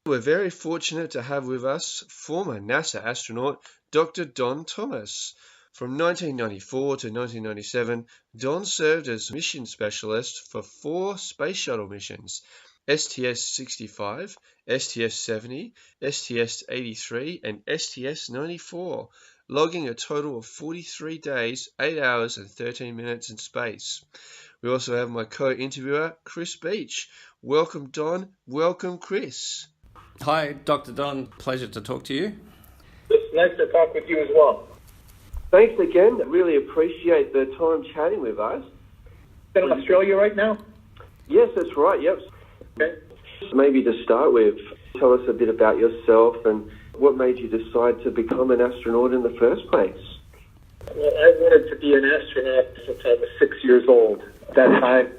We're very fortunate to have with us former NASA astronaut Dr. Don Thomas. From 1994 to 1997, Don served as mission specialist for 4 Space Shuttle missions: STS-65, STS-70, STS-83, and STS-94, logging a total of 43 days, 8 hours, and 13 minutes in space. We also have my co-interviewer, Chris Beach. Welcome, Don. Welcome, Chris. Hi, Dr. Don. Pleasure to talk to you. It's nice to talk with you as well. Thanks again. Really appreciate the time chatting with us. In Australia right now? Yes, that's right. Yep. Okay. Maybe to start with, tell us a bit about yourself and what made you decide to become an astronaut in the first place. Well, I wanted to be an astronaut since I was 6 years old. At that time,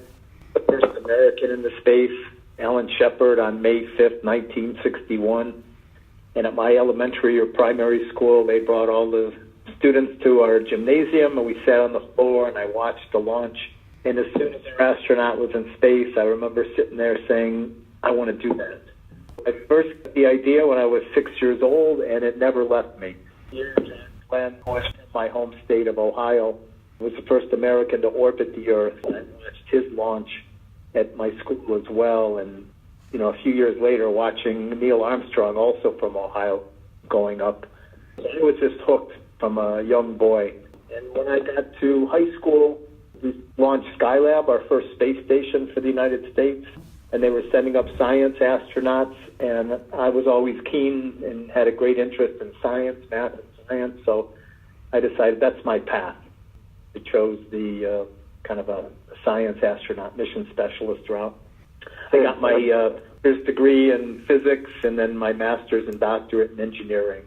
the first American in the space, Alan Shepard, on May 5th, 1961. And at my elementary or primary school, they brought all the students to our gymnasium, and we sat on the floor, and I watched the launch. And as soon as our astronaut was in space, I remember sitting there saying, I want to do that. I first got the idea when I was 6 years old, and it never left me. Glenn was from my home state of Ohio. I was the first American to orbit the Earth, and I watched his launch at my school as well. And, a few years later, watching Neil Armstrong, also from Ohio, going up. I was just hooked from a young boy. And when I got to high school, we launched Skylab, our first space station for the United States, and they were sending up science astronauts, and I was always keen and had a great interest in science, math and science, so I decided that's my path. I chose the kind of a science astronaut mission specialist route. I got my first degree in physics and then my master's and doctorate in engineering.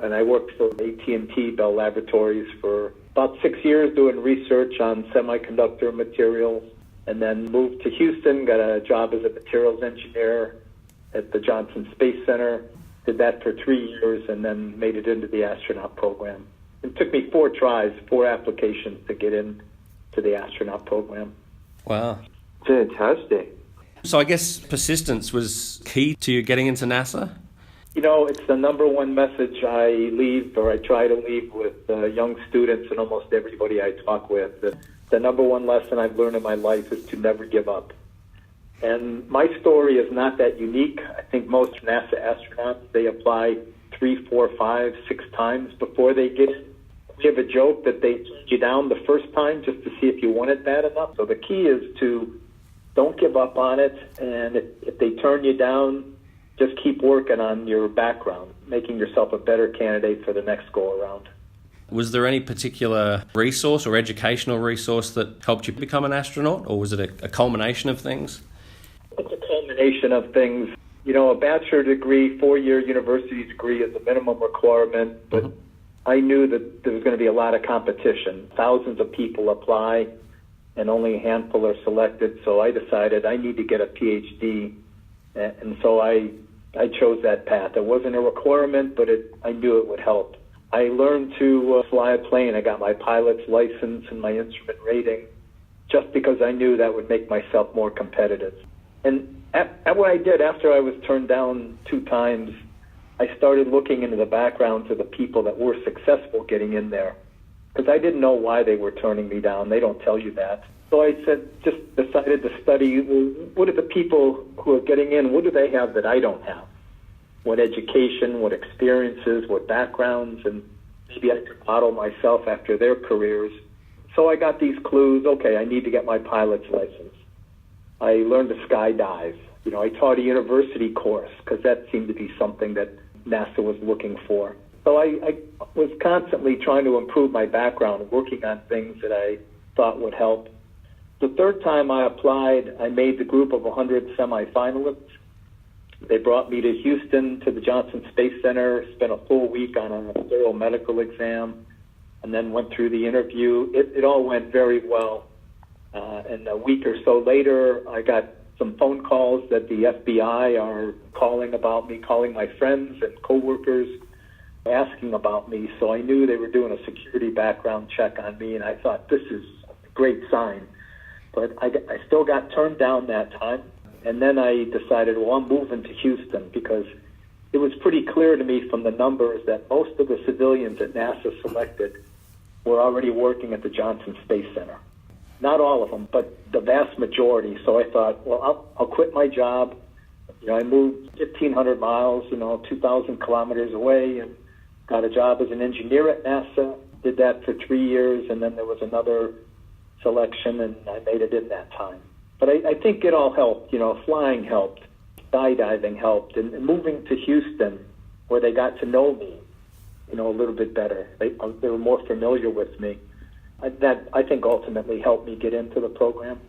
And I worked for AT&T Bell Laboratories for about 6 years doing research on semiconductor materials, and then moved to Houston, got a job as a materials engineer at the Johnson Space Center, did that for 3 years, and then made it into the astronaut program. It took me 4 tries, 4 applications to get into the astronaut program. Wow. Fantastic. So I guess persistence was key to you getting into NASA? It's the number one message I leave, or I try to leave with young students and almost everybody I talk with. The number one lesson I've learned in my life is to never give up. And my story is not that unique. I think most NASA astronauts, they apply 3, 4, 5, 6 times before they get in. We have a joke that they turn you down the first time just to see if you want it bad enough. So the key is to don't give up on it, and if they turn you down, just keep working on your background, making yourself a better candidate for the next go-around. Was there any particular resource or educational resource that helped you become an astronaut, or was it a culmination of things? It's a culmination of things. A bachelor degree, 4-year university degree is a minimum requirement, but I knew that there was going to be a lot of competition. Thousands of people apply, and only a handful are selected, so I decided I need to get a PhD, and so I chose that path. It wasn't a requirement, but I knew it would help. I learned to fly a plane. I got my pilot's license and my instrument rating just because I knew that would make myself more competitive. And at what I did after I was turned down 2 times, I started looking into the backgrounds of the people that were successful getting in there, because I didn't know why they were turning me down. They don't tell you that. So I just decided to study, what are the people who are getting in, what do they have that I don't have? What education, what experiences, what backgrounds, and maybe I could model myself after their careers. So I got these clues. Okay, I need to get my pilot's license. I learned to skydive. I taught a university course because that seemed to be something that NASA was looking for. So I was constantly trying to improve my background, working on things that I thought would help. The 3rd time I applied, I made the group of 100 semifinalists. They brought me to Houston to the Johnson Space Center, spent a full week on a thorough medical exam, and then went through the interview. It all went very well. And a week or so later, I got some phone calls that the FBI are calling about me, calling my friends and coworkers, asking about me. So I knew they were doing a security background check on me, and I thought, this is a great sign. But I still got turned down that time. And then I decided, well, I'm moving to Houston because it was pretty clear to me from the numbers that most of the civilians that NASA selected were already working at the Johnson Space Center. Not all of them, but the vast majority. So I thought, well, I'll quit my job. I moved 1,500 miles, 2,000 kilometers away, and got a job as an engineer at NASA. Did that for 3 years, and then there was another selection, and I made it in that time. But I think it all helped. Flying helped, skydiving helped, and moving to Houston, where they got to know me, a little bit better. They were more familiar with me. That, I think, ultimately helped me get into the program.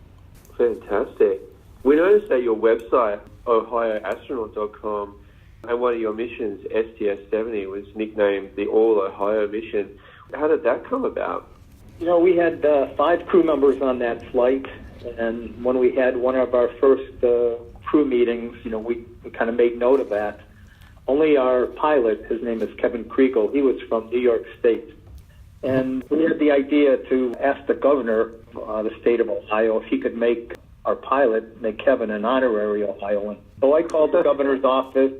Fantastic. We noticed that your website, ohioastronaut.com, and one of your missions, STS-70, was nicknamed the All-Ohio Mission. How did that come about? We had 5 crew members on that flight, and when we had one of our first crew meetings, we kind of made note of that. Only our pilot, his name is Kevin Kriegel, he was from New York State. And we had the idea to ask the governor of the state of Ohio if he could make our pilot, make Kevin, an honorary Ohioan. So I called the governor's office,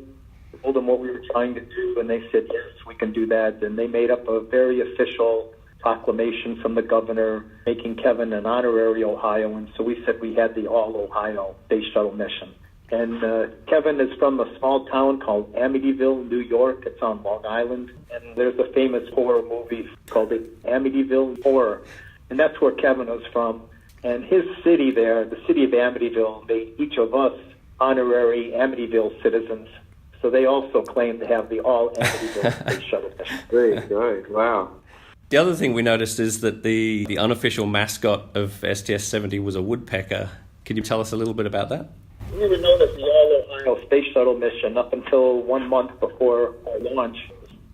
told them what we were trying to do, and they said, yes, we can do that. And they made up a very official proclamation from the governor making Kevin an honorary Ohioan. So we said we had the All-Ohio Space Shuttle mission. And Kevin is from a small town called Amityville, New York. It's on Long Island. And there's a famous horror movie called the Amityville Horror. And that's where Kevin was from. And his city there, the city of Amityville, made each of us honorary Amityville citizens. So they also claim to have the All-Amityville Space Shuttle mission. Great, great, wow. The other thing we noticed is that the unofficial mascot of STS-70 was a woodpecker. Can you tell us a little bit about that? We were known as the All-Ohio Space Shuttle mission up until 1 month before our launch.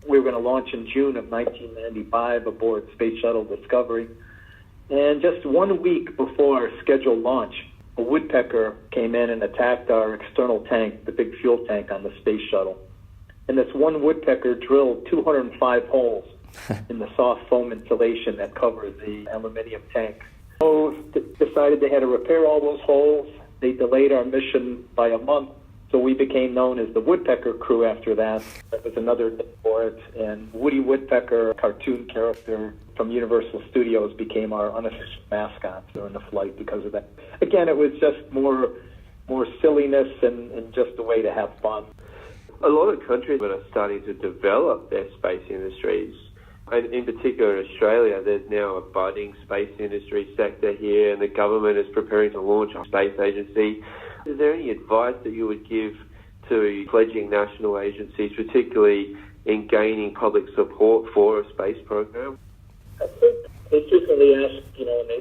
We were going to launch in June of 1995 aboard Space Shuttle Discovery. And just 1 week before our scheduled launch, a woodpecker came in and attacked our external tank, the big fuel tank on the Space Shuttle. And this one woodpecker drilled 205 holes in the soft foam insulation that covers the aluminum tank. So decided they had to repair all those holes. They delayed our mission by a month, so we became known as the Woodpecker Crew after that. That was another name for it. And Woody Woodpecker, a cartoon character from Universal Studios, became our unofficial mascot during the flight because of that. Again, it was just more silliness and just a way to have fun. A lot of countries are starting to develop their space industries. And in particular in Australia, there's now a budding space industry sector here, and the government is preparing to launch a space agency. Is there any advice that you would give to fledgling national agencies, particularly in gaining public support for a space program? I think they frequently ask,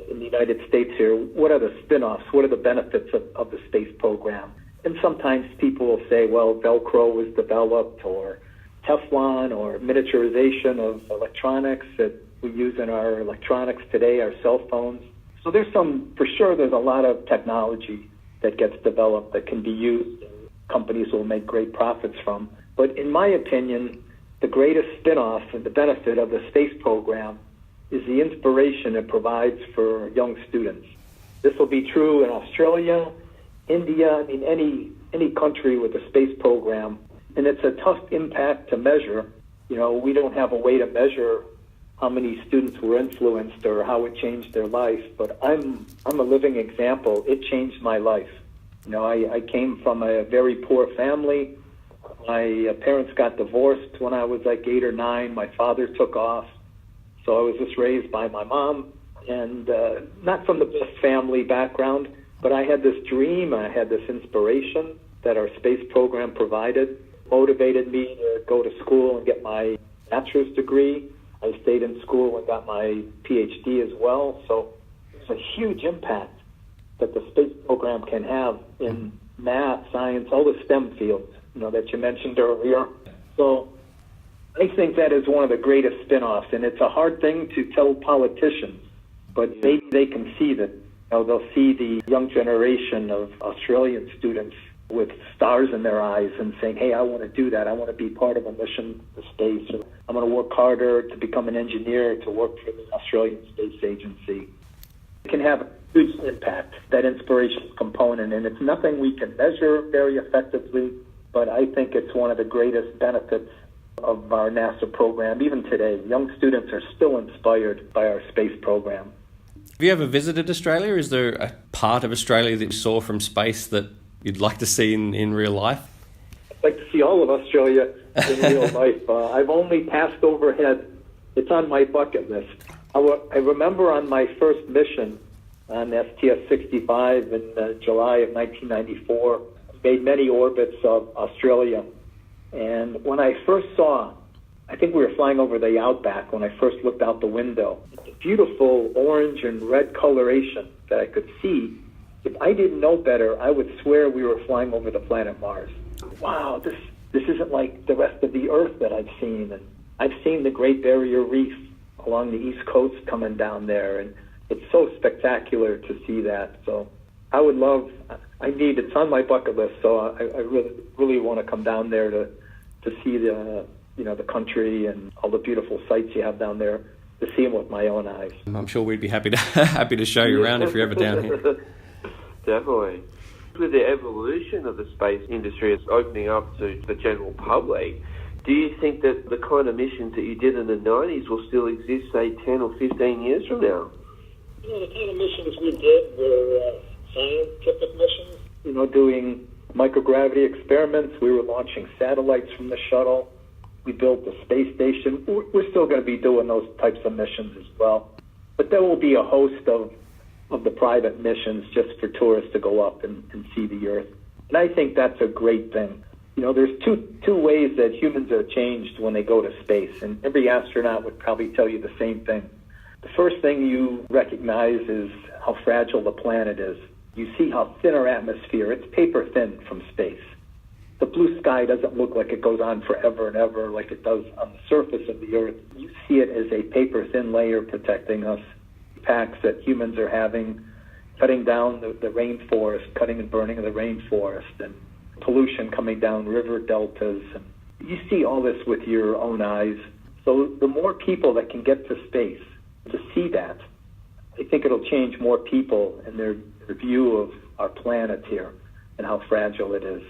in the United States here, what are the spin-offs? What are the benefits of the space program? And sometimes people will say, well, Velcro was developed, or Teflon, or miniaturization of electronics that we use in our electronics today, our cell phones. So there's a lot of technology that gets developed that can be used and companies will make great profits from. But in my opinion, the greatest spin-off and the benefit of the space program is the inspiration it provides for young students. This will be true in Australia, India, any country with a space program. And it's a tough impact to measure. We don't have a way to measure how many students were influenced or how it changed their life, but I'm a living example. It changed my life. I came from a very poor family. My parents got divorced when I was like 8 or 9. My father took off. So I was just raised by my mom, and not from the best family background, but I had this dream, I had this inspiration that our space program provided, motivated me to go to school and get my bachelor's degree. I stayed in school and got my PhD as well. So it's a huge impact that the space program can have in math, science, all the STEM fields, that you mentioned earlier. So I think that is one of the greatest spin-offs, and it's a hard thing to tell politicians, but maybe they can see that. They'll see the young generation of Australian students with stars in their eyes and saying, hey, I want to do that. I want to be part of a mission to space. Or I'm going to work harder to become an engineer to work for the Australian Space Agency. It can have huge impact, that inspiration component. And it's nothing we can measure very effectively, but I think it's one of the greatest benefits of our NASA program. Even today, young students are still inspired by our space program. Have you ever visited Australia? Is there a part of Australia that you saw from space that you'd like to see in real life? I'd like to see all of Australia in real life. I've only passed overhead. It's on my bucket list. I remember on my first mission on STS-65 in July of 1994, made many orbits of Australia. And when I first saw, I think we were flying over the outback when I first looked out the window, the beautiful orange and red coloration that I could see. If I didn't know better, I would swear we were flying over the planet Mars. Wow, this isn't like the rest of the Earth that I've seen. And I've seen the Great Barrier Reef along the East Coast coming down there, and it's so spectacular to see that. So I would love, it's on my bucket list, so I really want to come down there to see the country and all the beautiful sights you have down there, to see them with my own eyes. I'm sure we'd be happy to show you around if you're ever down here. Definitely. With the evolution of the space industry, it's opening up to the general public. Do you think that the kind of missions that you did in the 90s will still exist, say, 10 or 15 years from now? The kind of missions we did were scientific missions. Doing microgravity experiments. We were launching satellites from the shuttle. We built the space station. We're still going to be doing those types of missions as well. But there will be a host of the private missions just for tourists to go up and see the Earth. And I think that's a great thing. There's two ways that humans are changed when they go to space, and every astronaut would probably tell you the same thing. The first thing you recognize is how fragile the planet is. You see how thin our atmosphere, it's paper thin from space. The blue sky doesn't look like it goes on forever and ever like it does on the surface of the Earth. You see it as a paper thin layer protecting us. Impacts that humans are having, cutting down the rainforest, cutting and burning of the rainforest, and pollution coming down river deltas. And you see all this with your own eyes. So the more people that can get to space to see that, I think it'll change more people in their view of our planet here and how fragile it is.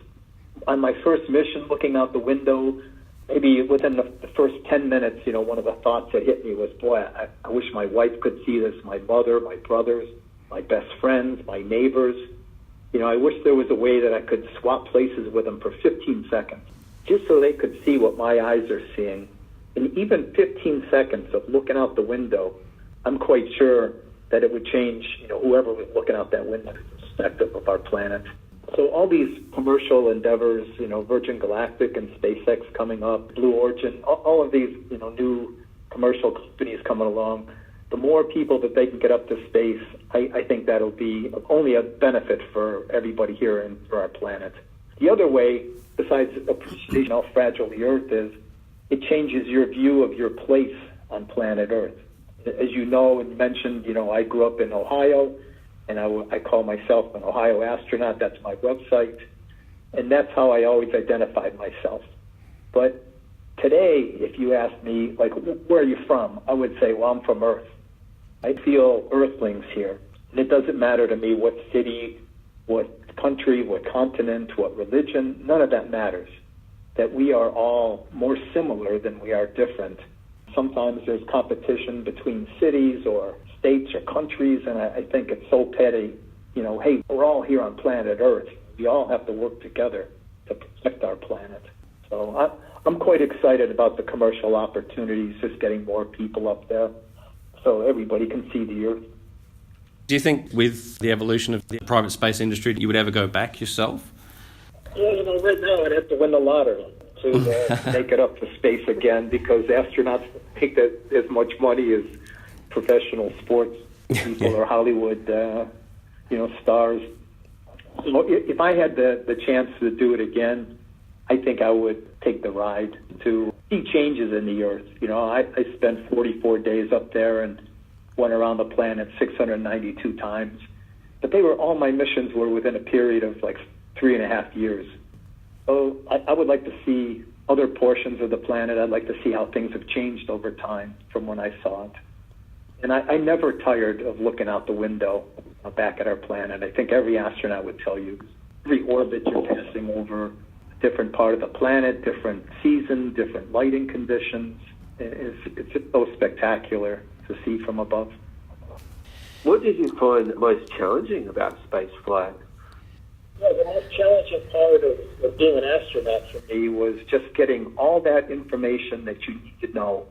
On my first mission, looking out the window, maybe within the first 10 minutes, one of the thoughts that hit me was, boy, I wish my wife could see this, my mother, my brothers, my best friends, my neighbors. I wish there was a way that I could swap places with them for 15 seconds, just so they could see what my eyes are seeing. And even 15 seconds of looking out the window, I'm quite sure that it would change, whoever was looking out that window, the perspective of our planet. So all these commercial endeavors, Virgin Galactic and SpaceX coming up, Blue Origin, all of these, new commercial companies coming along, the more people that they can get up to space, I think that'll be only a benefit for everybody here and for our planet. The other way, besides appreciating how fragile the Earth is, it changes your view of your place on planet Earth. As you know and mentioned, I grew up in Ohio, and I call myself an Ohio astronaut. That's my website, and that's how I always identified myself. But today, if you ask me, where are you from? I would say, well, I'm from Earth. I feel Earthlings here, and it doesn't matter to me what city, what country, what continent, what religion, none of that matters. That we are all more similar than we are different. Sometimes there's competition between cities or states or countries, and I think it's so petty. Hey, we're all here on planet Earth. We all have to work together to protect our planet. So I'm quite excited about the commercial opportunities, just getting more people up there so everybody can see the Earth. Do you think with the evolution of the private space industry, you would ever go back yourself? Yeah, right now I'd have to win the lottery to make it up to space again, because astronauts make that as much money as professional sports people or Hollywood, stars. So if I had the chance to do it again, I think I would take the ride to see changes in the Earth. I spent 44 days up there and went around the planet 692 times. But all my missions were within a period of 3.5 years. So I would like to see other portions of the planet. I'd like to see how things have changed over time from when I saw it. And I never tired of looking out the window back at our planet. I think every astronaut would tell you, every orbit you're passing over a different part of the planet, different season, different lighting conditions. It's just so spectacular to see from above. What did you find most challenging about space flight? Yeah, the most challenging part of being an astronaut for me was just getting all that information that you need to know,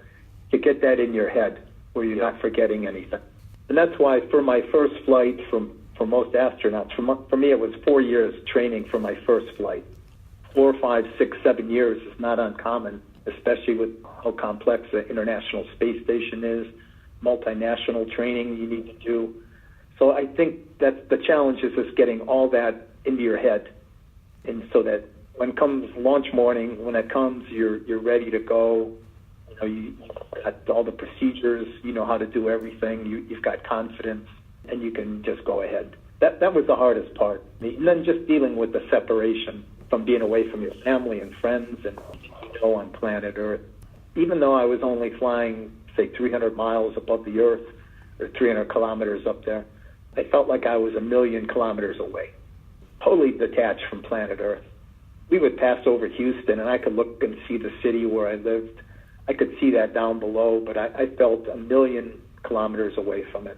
to get that in your head where you're not forgetting anything. And that's why for my first flight, for most astronauts, for me it was 4 years training for my first flight. 4, 5, 6, 7 years is not uncommon, especially with how complex the International Space Station is, multinational training you need to do. So I think that the challenge is just getting all that into your head, and so that when comes launch morning, when it comes, you're ready to go. You've got all the procedures, you know how to do everything, you've got confidence, and you can just go ahead. That was the hardest part. And then just dealing with the separation from being away from your family and friends and on planet Earth. Even though I was only flying, say, 300 miles above the Earth, or 300 kilometers up there, I felt like I was 1,000,000 kilometers away, totally detached from planet Earth. We would pass over Houston, and I could look and see the city where I lived. I could see that down below, but I felt 1,000,000 kilometers away from it,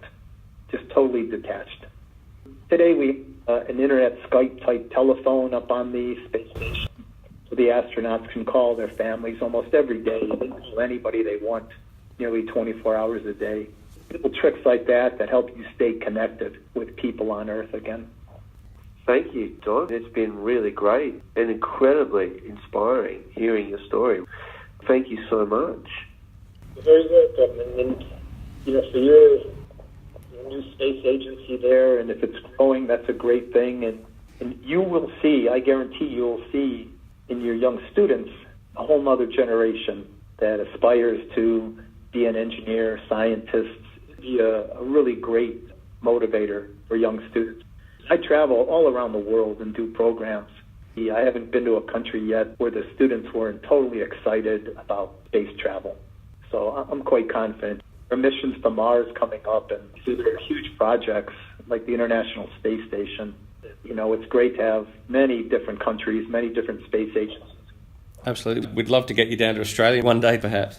just totally detached. Today we an internet Skype-type telephone up on the space station, so the astronauts can call their families almost every day. They can call anybody they want, nearly 24 hours a day. Little tricks like that help you stay connected with people on Earth again. Thank you, Don. It's been really great and incredibly inspiring hearing your story. Thank you so much. You're very welcome. And for your new space agency there, and if it's growing, that's a great thing. And you will see, I guarantee you will see in your young students a whole other generation that aspires to be an engineer, scientist, be a really great motivator for young students. I travel all around the world and do programs. I haven't been to a country yet where the students weren't totally excited about space travel. So I'm quite confident. Our missions to Mars coming up, and these are huge projects like the International Space Station. It's great to have many different countries, many different space agencies. Absolutely. We'd love to get you down to Australia one day, perhaps.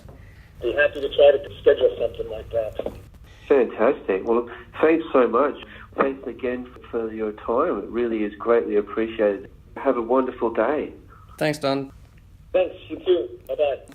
Be happy to try to schedule something like that. Fantastic. Well, thanks so much. Thanks again for your time. It really is greatly appreciated. Have a wonderful day. Thanks, Don. Thanks, you too. Bye-bye.